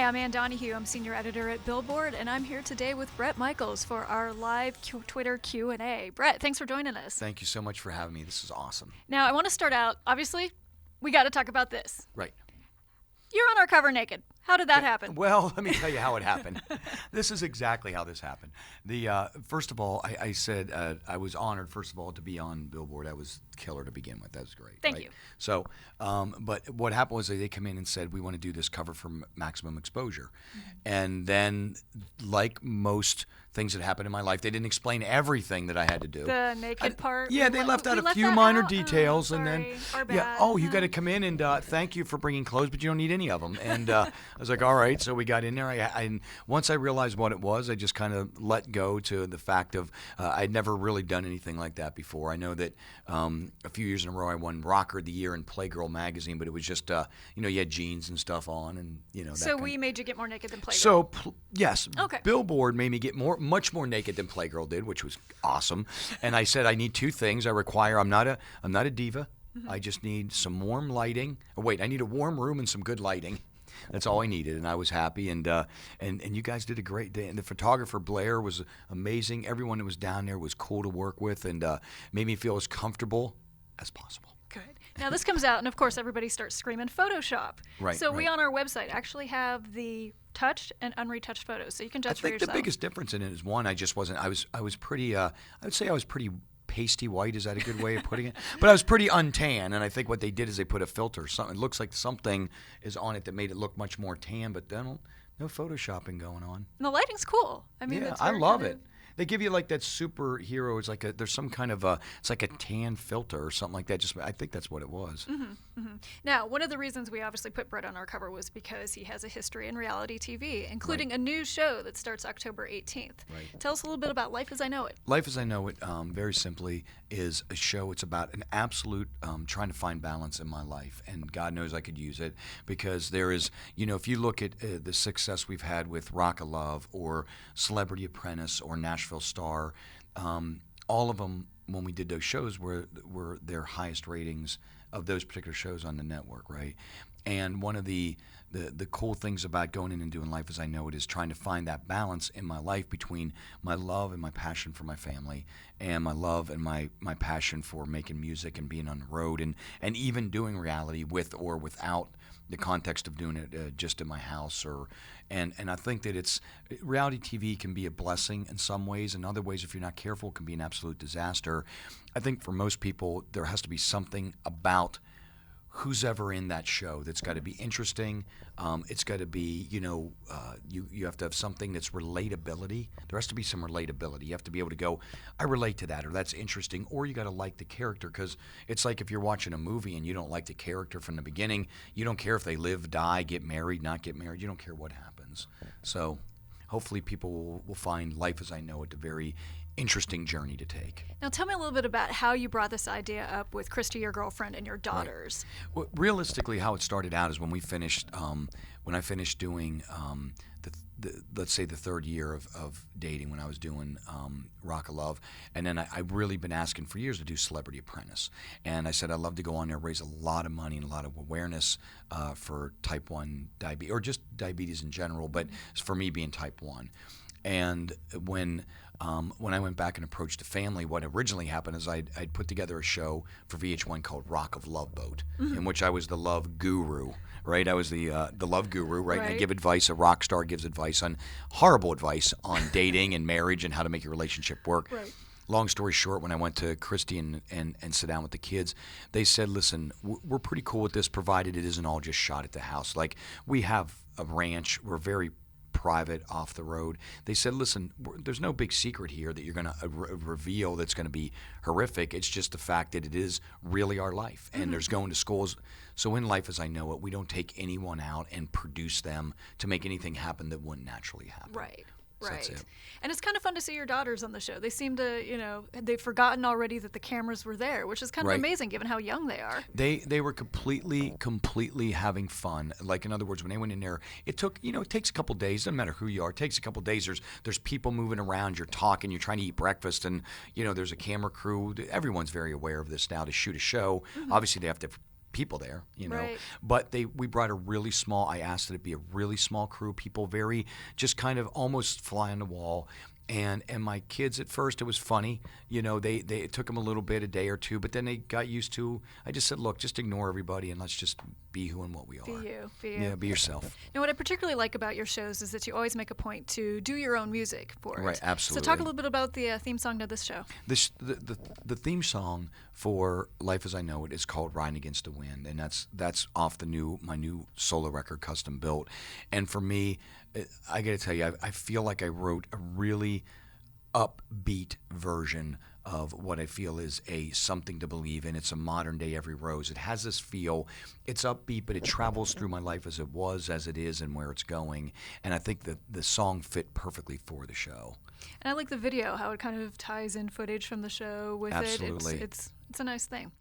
I'm Ann Donahue. I'm senior editor at Billboard, and I'm here today with Bret Michaels for our live Twitter Q&A. Bret, thanks for joining us. Thank you so much for having me. This is awesome. Now, I want to start out, obviously, we got to talk about this. Right. You're on our cover naked. How did that happen? Well, let me tell you how it happened. This is exactly how this happened. First of all, I said I was honored, first of all, to be on Billboard. I was killer to begin with. That was great. Thank you. So, but what happened was they come in and said, we want to do this cover for Maximum Exposure. Mm-hmm. And then, like most things that happened in my life, they didn't explain everything that I had to do. The naked part? Yeah, they left out a few minor details. Oh, and then, our bad. you got to come in and thank you for bringing clothes, but you don't need any of them. And I was like, all right. So we got in there. I once I realized what it was, I just kind of let go to the fact of I'd never really done anything like that before. I know that a few years in a row I won Rocker of the Year in Playgirl magazine, but it was just you had jeans and stuff on, and that So we made you get more naked than Playgirl. So yes, okay. Billboard made me get much more naked than Playgirl did, which was awesome. And I said I need two things. I'm not a diva. Mm-hmm. I just need some warm lighting. Oh, wait, I need a warm room and some good lighting. That's all I needed, and I was happy. And you guys did a great day. And the photographer Blair was amazing. Everyone that was down there was cool to work with, and made me feel as comfortable as possible. Good. Now this comes out, and of course everybody starts screaming Photoshop. Right. So we on our website actually have the touched and unretouched photos, so you can judge for yourself. I think the biggest difference in it is one, I just wasn't. I was pretty. I would say I was pretty pasty white. Is that a good way of putting it? But I was pretty untan, and I think what they did is they put a filter. Something it looks like something is on it that made it look much more tan, but then no photoshopping going on. And the lighting's cool. I mean, yeah, it's I love it. They give you like that superhero. It's like there's some kind of it's like a tan filter or something like that. Just I think that's what it was. Mm-hmm, mm-hmm. Now, one of the reasons we obviously put Bret on our cover was because he has a history in reality TV, including a new show that starts October 18th. Right. Tell us a little bit about Life as I Know It. Life as I Know It, very simply, is a show. It's about an absolute trying to find balance in my life, and God knows I could use it because there is, if you look at the success we've had with Rock of Love or Celebrity Apprentice or Nashville Star, all of them when we did those shows were their highest ratings of those particular shows on the network, right? And one of the cool things about going in and doing Life as I Know It is trying to find that balance in my life between my love and my passion for my family and my love and my passion for making music and being on the road and even doing reality with or without the context of doing it just in my house and I think that reality TV can be a blessing in some ways. In other ways, if you're not careful, it can be an absolute disaster. I think for most people, there has to be something about who's ever in that show that's got to be interesting. It's got to be, you have to have something that's relatability. There has to be some relatability. You have to be able to go, I relate to that, or that's interesting, or you got to like the character, because it's like if you're watching a movie and you don't like the character from the beginning, you don't care if they live, die, get married, not get married. You don't care what happens. So hopefully people will find Life as I Know It a very interesting journey to take. Now tell me a little bit about how you brought this idea up with Christy, your girlfriend, and your daughters. Right. Well, realistically, how it started out is when we finished, when I finished doing let's say the third year of dating, when I was doing Rock of Love, and then I've really been asking for years to do Celebrity Apprentice, and I said I'd love to go on there, raise a lot of money and a lot of awareness for type 1 diabetes, or just diabetes in general, but for me being type 1. And when I went back and approached the family, what originally happened is I'd put together a show for VH1 called Rock of Love Boat, in which I was the love guru, right? I was the love guru, right? And I give advice. A rock star gives advice horrible advice on dating and marriage and how to make your relationship work. Right. Long story short, when I went to Christy and sit down with the kids, they said, listen, we're pretty cool with this, provided it isn't all just shot at the house. Like, we have a ranch. We're very private, off the road. They said, listen, there's no big secret here that you're going to reveal that's going to be horrific. It's just the fact that it is really our life. And there's going to schools. So in Life as I Know It, we don't take anyone out and produce them to make anything happen that wouldn't naturally happen. Right. So Right. that's it. And it's kind of fun to see your daughters on the show. They seem to, they've forgotten already that the cameras were there, which is kind of Right. amazing given how young they are. They were completely having fun. Like, in other words, when they went in there, it takes a couple days. Doesn't matter who you are. It takes a couple days. There's people moving around. You're talking. You're trying to eat breakfast, and there's a camera crew. Everyone's very aware of this now to shoot a show. Obviously, they have to people there, you know. Right. But we brought a really small. I asked that it be a really small crew, people very just kind of almost fly on the wall. And my kids at first, it was funny, you know. It took them a little bit, a day or two, but then they got used to. I just said, look, just ignore everybody and let's just be who and what we are. Be you. Be you. Yeah, be yourself. And what I particularly like about your shows is that you always make a point to do your own music for it. Right, absolutely. So talk a little bit about the theme song to this show. The theme song for Life as I Know It is called "Riding Against the Wind," and that's off my new solo record, custom built. And for me, I got to tell you, I feel like I wrote a really upbeat version of what I feel is something to believe in. It's a modern day Every Rose. It has this feel. It's upbeat, but it travels through my life as it was, as it is, and where it's going. And I think the song fit perfectly for the show. And I like the video, how it kind of ties in footage from the show with Absolutely. it. It's a nice thing.